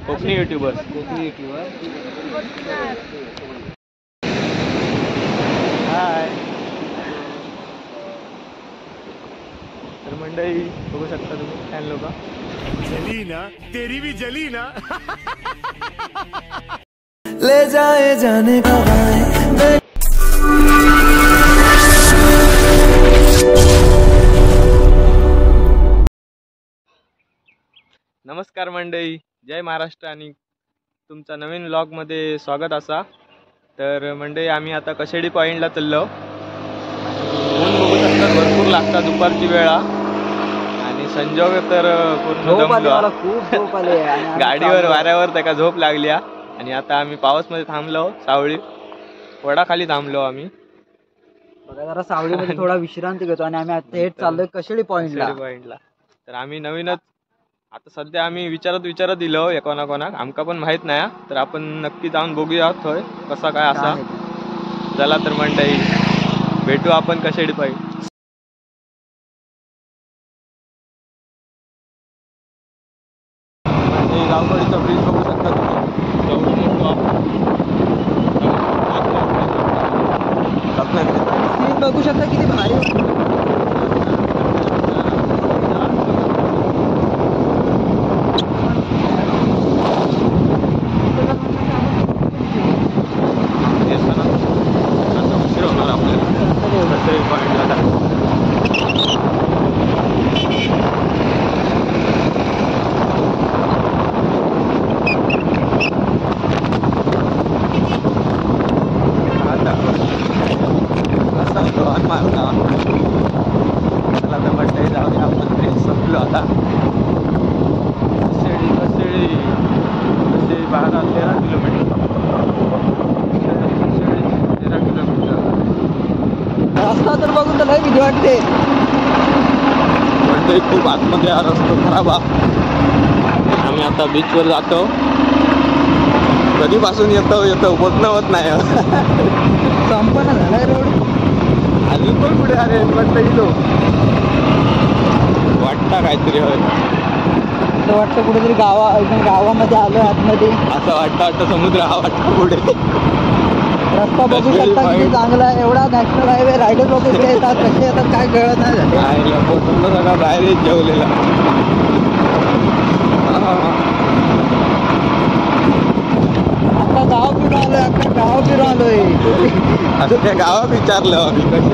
Konkani YouTuber. हाय. तर मंडळी बघू शकता तुम्ही फॅन लोक. जली ना तेरी भी जली ना. ले जाए जाने का नमस्कार मंडळी, जय महाराष्ट्र आणि तुमचा नवीन व्लॉग मध्ये स्वागत असा. तर मंडळी आम्ही आता कशेडी पॉइंटला चाललो. ऊन बघू शकता भरपूर लागता दुपारची वेळा आणि संजोग तर पूर्ण दमलो. गाडीवर वाऱ्यावर त्याका झोप लागली आणि आता आम्ही पावस मध्ये थांबलो. सावळी वडाखाली थांबलो आम्ही. बघा जरा सावळीमध्ये थोडा विश्रांती घेतो आणि आम्ही आता थेट चाललोय कशेडी पॉइंटला. तर आम्ही नवीनच आता सध्या आम्ही विचारत दिलो कोणाकोणाक आमका पण माहित नाही. तर आपण नक्की जाऊन बघूया थोय कसा काय असा. चला तर मंडळी भेटू आपण कशेडी पॉइंट. गावकडीचा ब्रिज बघू शकता तुम्ही. सीन बघू शकता किती भारी. रस्ता तर बघून तर लय भीती वाटते. म्हणजे खूप आतमध्ये हा रस्ता खराब. आम्ही आता बीच वर जातो. कधीपासून येतो पोचणं होत नाही. संपन्न झालाय रोड. अजून पण पुढे अरे वाटतं काहीतरी होय. असं वाटतं कुठेतरी गावामध्ये आलोय आतमध्ये. असं वाटतं समुद्र हा वाटतं पुढे. रस्ता बघू शकता किती चांगला आहे. एवढा नॅशनल हायवे रायडर लोक इकडे येतात. कसे येतात काय कळत नाही. सगळा बाहेर जेवलेला. आता गाव फिरून आलोय. आता त्या गावात विचारलं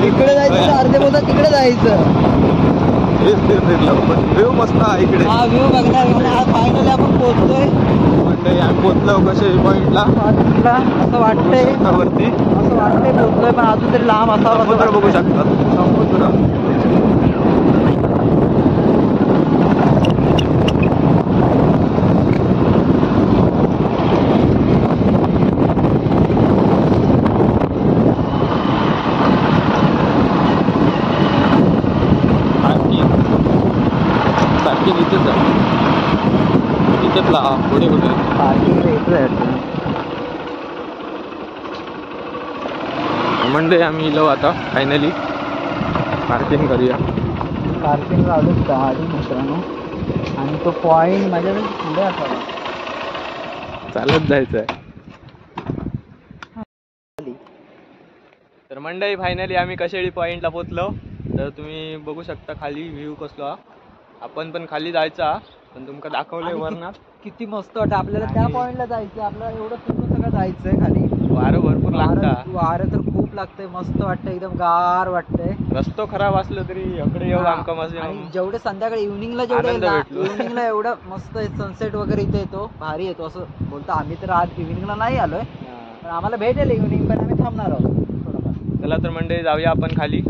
इकडे जायचं अर्धे बोलतात तिकडे जायचं. व्ह्यू मस्त आहे इकडे. हा व्ह्यू बघणार. आज फायनली आपण पोहोचतोय. आम्ही पोहोचलो कशेडी पॉइंटला. असं वाटतंय वरती पोहोचलोय पण अजून तरी लांब असावं. समुद्र बघू शकतात. समुद्र पुढे म्हणजे आम्ही इलो आता फायनली पार्किंग करूया. पार्किंगला आलो गाडी मित्रांनो. आणि तो पॉइंट माझ्याकडे पुढे असावा. चालत जायचंय. तर मंडळी फायनली आम्ही कशेडी पॉइंटला पोहोचलो. तर तुम्ही बघू शकता खाली व्ह्यू कसला. आपण पण खाली जायचा पण तुमका दाखवलंय वरनात. किती मस्त वाटतं. आपल्याला त्या पॉइंटला जायचं. आपल्याला एवढं फिरून सगळं जायचंय खाली. वारं भरपूर लागतं. वारं तर खूप लागतंय. मस्त वाटतंय. एकदम गार वाटतंय. रस्तो खराब असलं तरी इकडे येऊ आमका मस्त. जेवढे संध्याकाळी इव्हनिंगला इव्हनिंगला एवढं मस्त सनसेट वगैरे इथे येतो. भारी येतो असं बोलतो. आम्ही तर आज इव्हनिंगला नाही आलोय पण आम्हाला भेटेल इव्हनिंग. पण आम्ही थांबणार आहोत थोडंफार. चला तर मंडळी जाऊया आपण खाली.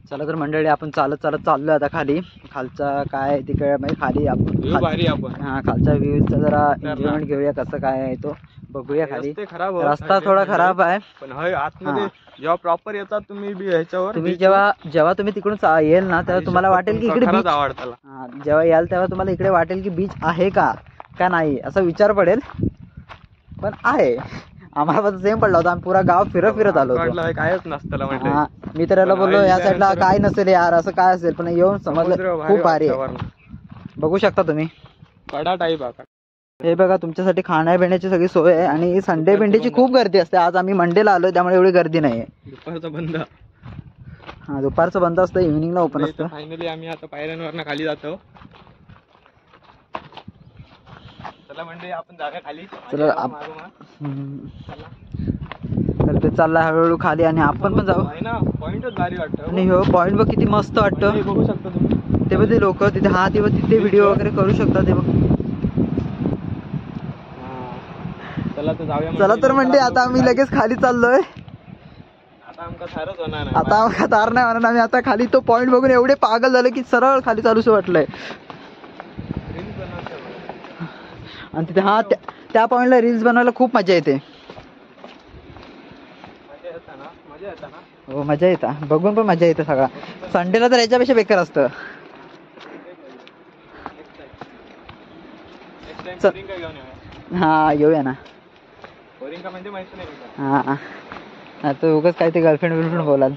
चला तर मंडळी आपण चालत चाललोय आता खाली. खालचा काय तिकडे म्हणजे खाली आपण खालचा व्ह्यूचा जरा एन्जॉयमेंट घेऊया. कसं काय आहे तो बघूया खाली. रस्ता थोडा खराब आहे पण आतमध्ये जेव्हा प्रॉपर येतात तुम्ही ह्याच्यावर. तुम्ही जेव्हा तुम्ही तिकडून येल ना तेव्हा तुम्हाला वाटेल की इकडे बीच. जेव्हा याल तेव्हा तुम्हाला इकडे वाटेल की बीच आहे का नाही असा विचार पडेल. पण आहे. आम्हाला पण सेम पडला होता. आम्ही पुरा गाव फिरत आलो होतो. वाटलं कायच नसतं म्हटलं. हा, मी तर याला बोललो या साईडला काय नसेल यार, असं काय असेल, पण येऊन समजलं खूप भारी आहे. बघू शकता तुम्ही कडा टाईप आता. हे बघा तुमच्यासाठी खाण्यापिण्याची सगळी सोय आहे. आणि संडे बिंडेची खूप गर्दी असते. आज आम्ही मंडेला आलो त्यामुळे एवढी गर्दी नाही आहे. दुपारचं बंद. हा, दुपारचं बंद असतं, इव्हिनिंगला ओपन असतं. फायनली आम्ही आता पायऱ्यांवरनं खाली जातो. चला म्हणजे आपण जागा खाली. चला तर ते चाललाय हळूहळू खाली आणि आपण पण जाऊ. आहे ना, पॉइंटच भारी वाटतं. आणि हो पॉइंट बघ किती मस्त वाटतं. बघू शकता तुम्ही ते बघ ते लोक तिथे, हा ते बघ तिथे व्हिडिओ वगैरे करू शकता ते बघ. चला तर जाऊया. चला तर म्हणजे आता आम्ही लगेच खाली चाललोय. आता आमका थारच होणार नाही. आता आमका तार नाही होणार. आम्ही आता खाली तो पॉइंट बघून एवढे पागल झाले की सरळ खाली चालूसं वाटलंय. आणि तिथे हा त्या पॉइंटला रील्स बनवायला खूप मजा येते. हो मजा येते, बघून पण मजा येते. सगळा संडेला तर याच्यापेक्षा बेकार असतं. हा येऊया ना. हा आता उगाच काय ते गर्लफ्रेंड बिलफ्रेंड बोलाल.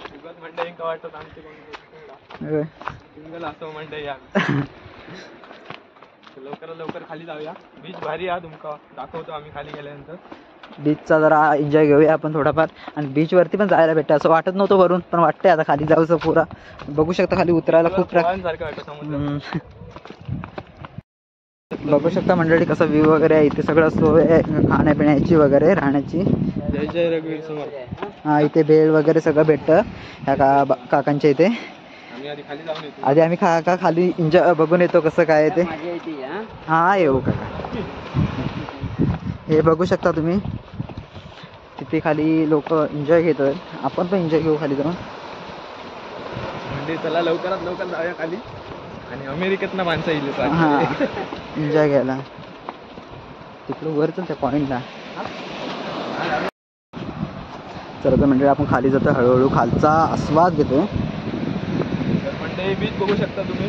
लवकरात लवकर खाली जाऊया. बीच भारी आहे, तुमका दाखवतो आम्ही खाली गेल्यानंतर. बीचचा जरा एन्जॉय घेऊया आपण थोडाफार. आणि बीच वरती पण जायला भेटतं असं वाटत नव्हतं वरून, पण वाटतंय आता खाली जाऊचं पुरा. बघू शकता खाली उतरायला खूप बघू शकता मंडळी कसा व्ह्यू वगैरे आहे. इथे सगळं सोय आहे खाण्यापिण्याची वगैरे, राहण्याची. जय जय रघुवीर समोर. हा इथे भेळ वगैरे सगळं भेटतं ह्या काकांच्या इथे. आधी आम्ही काका खाली एन्जॉय बघून येतो कसं काय ते. हा येऊ काका. हे बघू शकता तुम्ही तिथे खाली लोक एन्जॉय घेतात. आपण पण एन्जॉय घेऊ खाली जाऊन. म्हणजे चला लवकरात लवकर जाऊया खाली. आणि अमेरिकेतनं माणसं येईल हा एन्जॉय घ्यायला. तिकडं वर त्या पॉइंटला. चला तर म्हणजे आपण खाली जातो हळूहळू, खालचा आस्वाद घेतो. म्हणजे बीच बघू शकता तुम्ही.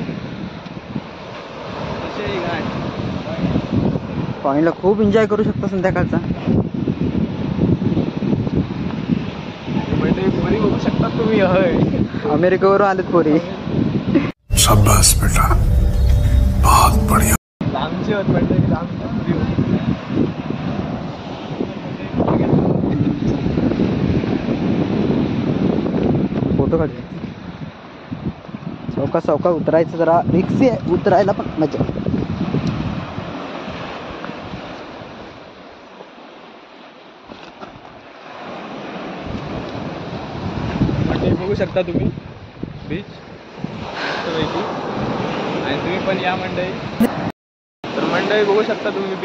पॉइंटला खूप एन्जॉय करू शकता संध्याकाळचा. म्हणजे पोरी बघू शकता तुम्ही. अमेरिकेवरून आलेत पोरी. शाबाश बेटा, बहुत बढ़िया. लांबचे होत म्हणजे फोटो काढ. चौका उतरायचं जरा रिक्सी आहे, उतरायला पण मजा. बघू शकता तुम्ही बीच. आणि तुम्ही पण या मंडळी. तर मंडळी बघू शकता तुम्ही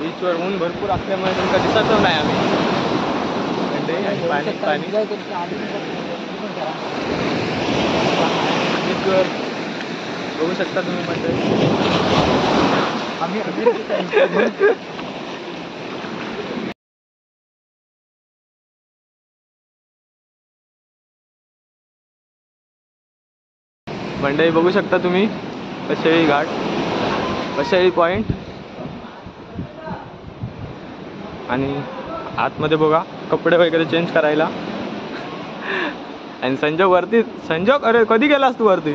बीचवर ऊन भरपूर असल्यामुळे तुमका दिसतच नाही आम्ही मंडळी. आणि पाणी बीचवर बघू शकता तुम्ही मंडळी. आम्ही मंडई बघू शकता तुम्ही. कशेळी घाट, कशेळी पॉइंट. आणि आतमध्ये बघा कपडे वगैरे चेंज करायला. आणि संजोग वरती. संजोग अरे कधी गेलास तू वरती?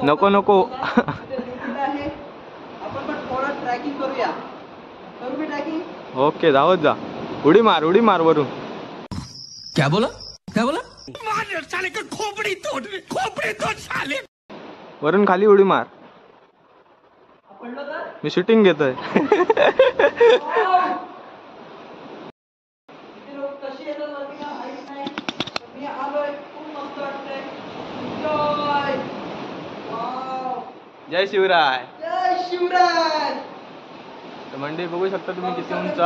नको नको. ओके जावत जा. उडी मार वरून. क्या बोला क्या बोला? वरून खाली उडी मार. मी शूटिंग घेतोय. जय शिवराय. जय शिवराय. तर मंडळी बघू शकता तुम्ही किती उंच.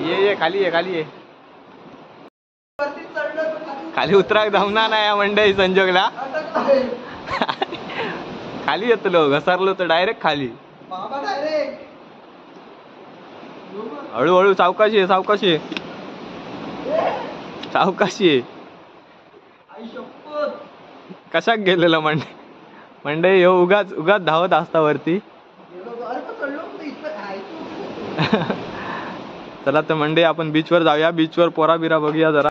ये खाली ये. खाली उतराक जमणार नाही या मंडळी संजोगला. खाली येतलो घसरलो तर डायरेक्ट खाली. हळूहळू सावकाशी आहे. कशाक गेलेलं मंडई ह्यो उगाच धावत असता वरती. चला तर मंडई आपण बीचवर जाऊया. बीचवर पोरा बिरा बघूया जरा.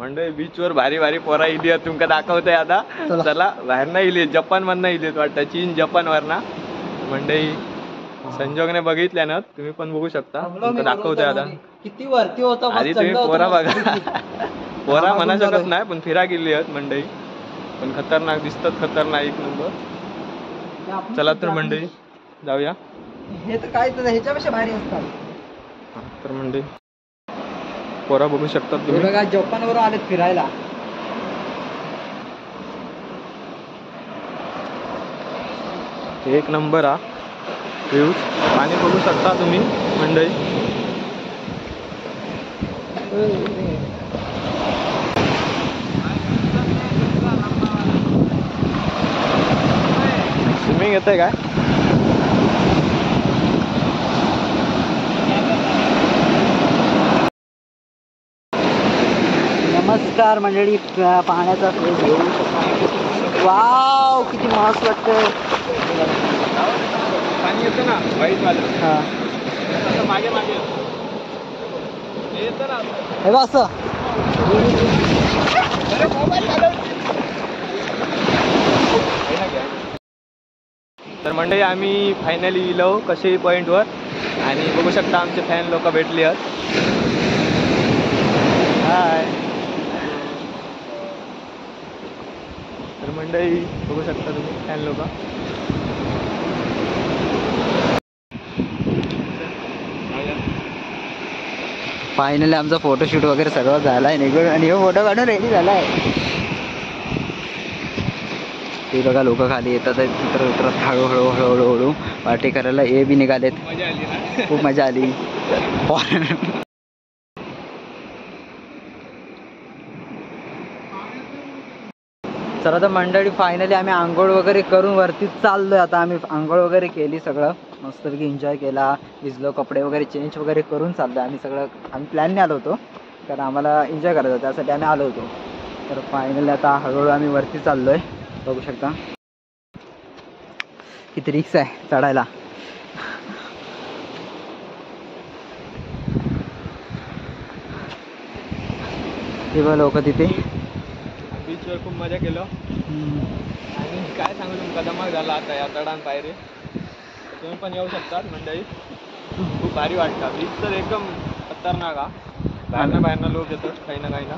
मंडई बीचवर भारी भारी पोरा इली आहेत तुमका दाखवतोय आता. चला बाहेर नाही इली, जपान मधनं इलीत वाटतं, चीन जपान वरना. मंडई संजोगने बघितल्या ना, तुम्ही पण बघू शकता. तुमका दाखवतोय आता. किती वरती होता आधी तुम्ही पोरा बघा. पोरा म्हणा शकत नाही पण फिरा गेली आहेत मंडई. पण खतरनाक दिसतात, खतरनाक एक नंबर. चला तर मंडई जाऊया. हे तर काय तर ह्याच्यापेक्षा भारी असतात. तर मंडई पोरा बघू शकतात हे तुम्ही. बघा जपानवरून आलेत फिरायला. एक नंबर हा व्ह्यूज. पाणी बघू शकता तुम्ही मंडई. स्विमिंग येतंय काय? नमस्कार मंडळी, पाण्याचा फ्रेश घेऊ. वाव किती मस्त वाटतंय. पाणी येतं ना वाईट वालं. हा मागे मागे येतं ना. हे बघ असं. तर मंडळी आम्ही फायनली इलो कशेडी पॉईंटवर आणि बघू शकता आमचे फॅन लोक भेटली आहेत. हाय. तर मंडळी बघू शकता तुम्ही फॅन लोक. फायनली आमचा फोटोशूट वगैरे सगळं झालाय निघून आणि हो फोटो काढून रेडी झालाय. ते बघा लोक खाली येतात उतरत हळूहळू हळूहळू हळू पार्टी करायला. हे बी निघालेत. मजा आली ना. खूप मजा आली. चला तर मंडळी फायनली आम्ही आंघोळ वगैरे करून वरती चाललोय. आता आम्ही आंघोळ वगैरे केली, सगळं मस्तपैकी एन्जॉय केला, भिजलो, कपडे वगैरे चेंज वगैरे करून चाललोय आम्ही. सगळं आम्ही प्लॅनने आलो होतो कारण आम्हाला एन्जॉय करायचं होतं, त्यासाठी आम्ही आलो होतो. तर फायनली आता हळूहळू आम्ही वरती चाललोय. बघू शकता किती रिक्स आहे चढायला. ते बघ लोक तिथे. बीचवर खूप मजा केलं आणि काय सांगू तुमचा धमाक झाला आता या चढान पायरे. तुम्ही पण येऊ शकतात मंडळी. खूप भारी वाटतं. बीच तर एकदम खतरनाक हा. बाहेरनं लोक येतात काही ना.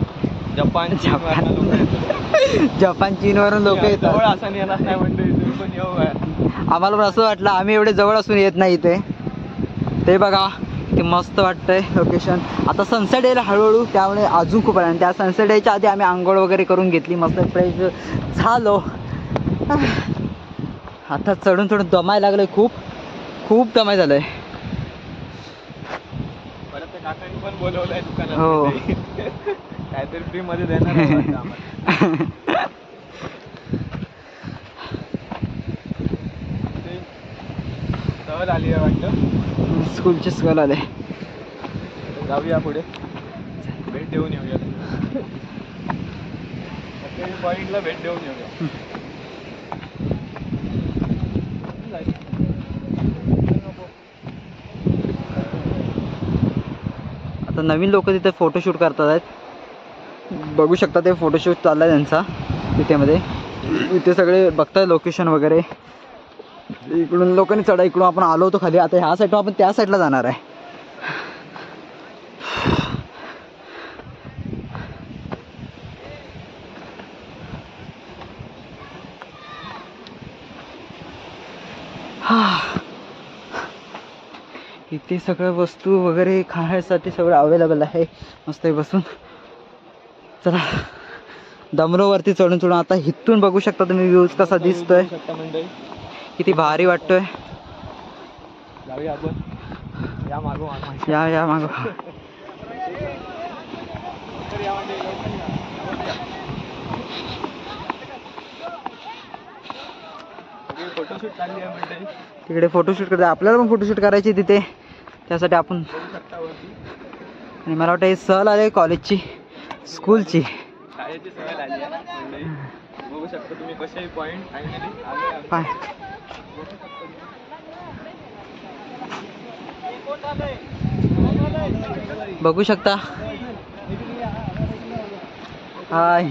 जपान चीनवरनं लोक येतात. जपान चीनवरून लोक जवळ येतात. असं येणार नाही मंडळी, तुम्ही पण येऊ बाहेर. आम्हाला पण असं वाटलं, आम्ही एवढे जवळ असून येत नाही इथे. ते बघा ते मस्त वाटतंय लोकेशन. आता सनसेट येईल हळूहळू, त्यामुळे अजून खूप आहे. आणि त्या सनसेट यायच्या आधी आम्ही आंघोळ वगैरे करून घेतली, मस्त फ्रेश झालो. आता चढून दमायला लागलोय. खूप दमाय झालंय. परत त्या काकांनी पण बोलवलंय दुकानात. हो. काहीतरी फ्री मध्ये देणार आहे वाटतं आम्हाला. सहल आली आहे वाटतं. स्कूलची स्कूल आले. जाऊया पुढे, भेट देऊन येऊया. पॉइंटला भेट देऊन येऊया. आता नवीन लोक तिथे फोटोशूट करतात आहेत. बघू शकता ते फोटोशूट चाललाय त्यांचा तिथे मध्ये. इथे सगळे बघताय लोकेशन वगैरे. इकडून लोकांनी चढा, इकडून आपण आलो होतो खाली. आता ह्या साईडला आपण त्या साईडला जाणार आहे. इथे सगळ्या वस्तू वगैरे खाण्यासाठी सगळं अवेलेबल आहे. मस्त बसून चला दमलो वरती चढून. आता इथून बघू शकता तुम्ही व्ह्यूज कसा दिसतोय, किती भारी वाटतोय. जाऊया आपण. या मागो या मागो. फोटोशूट चालली आहे मंडळी. तिकडे फोटोशूट करते. आपल्याला पण फोटोशूट करायची तिथे, त्यासाठी आपण. आणि मला वाटतं सहल आले कॉलेजची, स्कूलची. शाळेची सहल आली आहे मंडळी. बघू शकता तुम्ही कसे पॉईंट फायनली आले पाय बघू शकता. हाय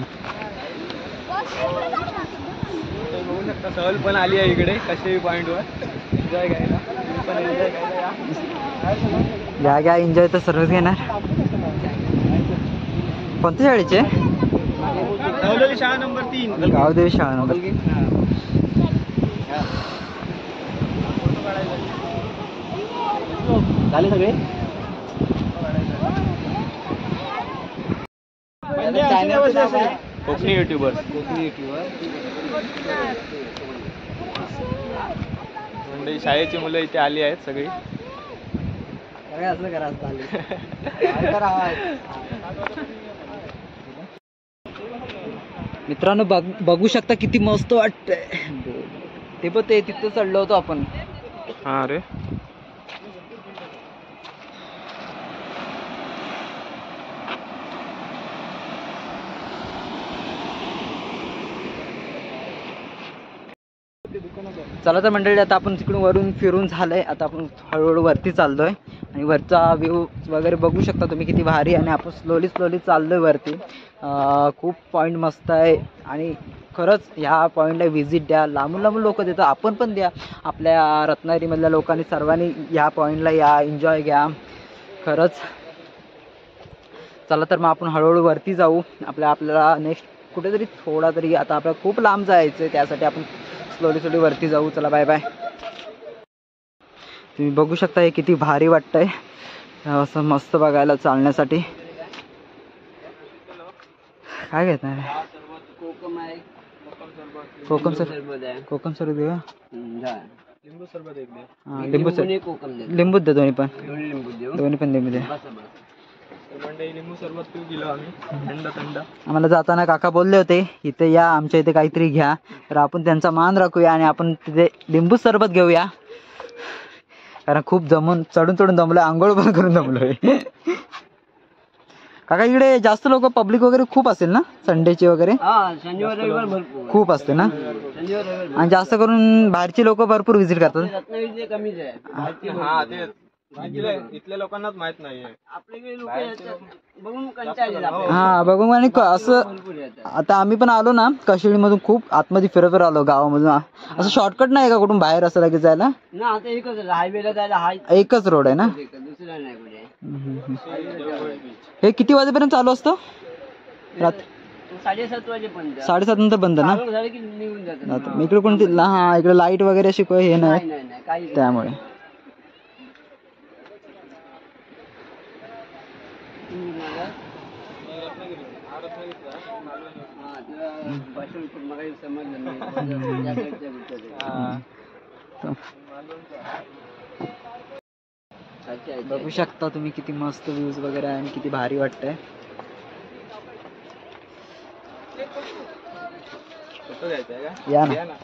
बघू शकता सहल पण आली आहे इकडे कसे पॉईंटवर एन्जॉय घ्यायला. तुम्ही पण एन्जॉय घ्यायला या. घ्या एन्जॉय तर सर्वच घेणार. कोणत्या शाळेचे? गावदेवी शाळा नंबर 3. गावदेवी शाळा नंबर झाले सगळे. कोकणी युट्यूबर. म्हणजे शाळेची मुलं इथे आली आहेत सगळी. असं करा. मित्रांनो बघू शकता किती मस्त वाटतंय. ते पण ते तिथं चढलो होतो आपण. हा रे. चला तर मंडळी आता आपण तिकडून वरून फिरून झालंय. आता आपण हळूहळू वरती चाललोय आणि वरचा व्ह्यू वगैरे बघू शकता तुम्ही किती भारी. आणि आपण स्लोली चाललोय वरती. खूप पॉईंट मस्त आहे आणि खरंच ह्या पॉईंटला व्हिजिट द्या. लांबून लोक देतात, आपण पण द्या. आपल्या रत्नागिरीमधल्या लोकांनी सर्वांनी ह्या पॉईंटला या, एन्जॉय घ्या खरंच. चला तर मग आपण हळूहळू वरती जाऊ. आपल्याला नेक्स्ट कुठेतरी थोडा तरी आता आपल्याला खूप लांब जायचं आहे, त्यासाठी आपण स्लोली वरती जाऊ. चला बाय बाय. तुम्ही बघू शकता हे किती भारी वाटतंय असं मस्त बघायला चालण्यासाठी. काय घेणार कोकम सरबत देऊ. लिंबू सरबत एक लिंबूच दे. दोन्ही पण लिंबू दे. लिंबू सरबत पिऊ गेलो आम्ही. थंड. आम्हाला जाताना काका बोलले होते इथे या, आमच्या इथे काहीतरी घ्या. तर आपण त्यांचा मान राखूया आणि आपण तिथे लिंबू सरबत घेऊया. कारण खूप चढून दमलोय, आंघोळ पण करून दमलोय. काका इकडे जास्त लोक पब्लिक वगैरे खूप असेल ना संडेची वगैरे? शनिवार रविवार भरपूर खूप असते ना. शनिवार रविवार आणि जास्त करून बाहेरची लोक भरपूर व्हिजिट करतात. रत्नागिरीचे कमीच आहे. हा ते इथल्या लोकांनाच माहित नाहीये. आपल्याकडे लोक येतात बघून कंटाळले. हा बघू. आणि असं आता आम्ही पण आलो ना कशिडी मधून, खूप आतमध्ये फिरत आलो गावामधून. असं शॉर्टकट नाही का कुठून बाहेर असं लगेच जायला? ना आता एकच हायवेला जायला हा एकच रोड आहे ना. दुसरा नाही कुठे. हे किती वाजेपर्यंत चालू असतं? रात्री 7:30 वाजेपर्यंत. 7:30 नंतर बंद ना. झालं की निघून जातात. मी इकडे कोणती हा इकडे लाईट वगैरे अशी हे नाही नाही काही त्यामुळे. बघू शकता तुम्ही किती मस्त व्ह्यूज वगैरे आहे आणि किती भारी वाटतंय. फोटो घ्यायचा आहे का? या ना.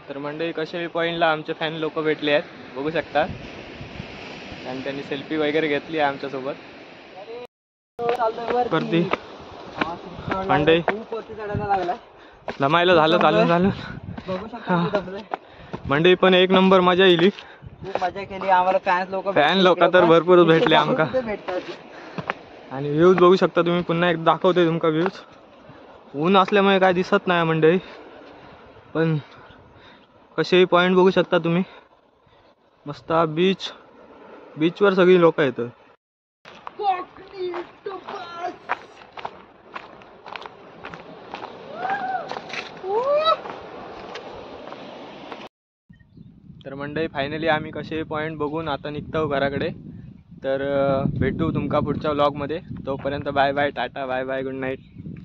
तर मंडळी कशेळी पॉईंटला आमचे फॅन लोक भेटले आहेत, बघू शकता. आणि त्यांनी सेल्फी वगैरे घेतली आहे आमच्यासोबत. करती मंडळी दमायला झालं चालून. मंडळी पण एक नंबर मजा येईल. खूप मजा केली. आम्हाला फॅन लोक तर भरपूर भेटले आमका. आणि व्ह्यूज बघू शकता तुम्ही. पुन्हा एकदा दाखवते तुमका व्ह्यूज. ऊन असल्यामुळे काय दिसत नाही मंडळी, पण कसेही पॉईंट बघू शकता तुम्ही. मस्त बीचवर सगळी लोक येतात. तर मंडळी फायनली आम्ही कसे पॉईंट बघून आता निघतो घराकडे. तर भेटू तुमका पुढच्या व्लॉगमध्ये. तोपर्यंत बाय बाय, टाटा, बाय बाय, गुड नाईट.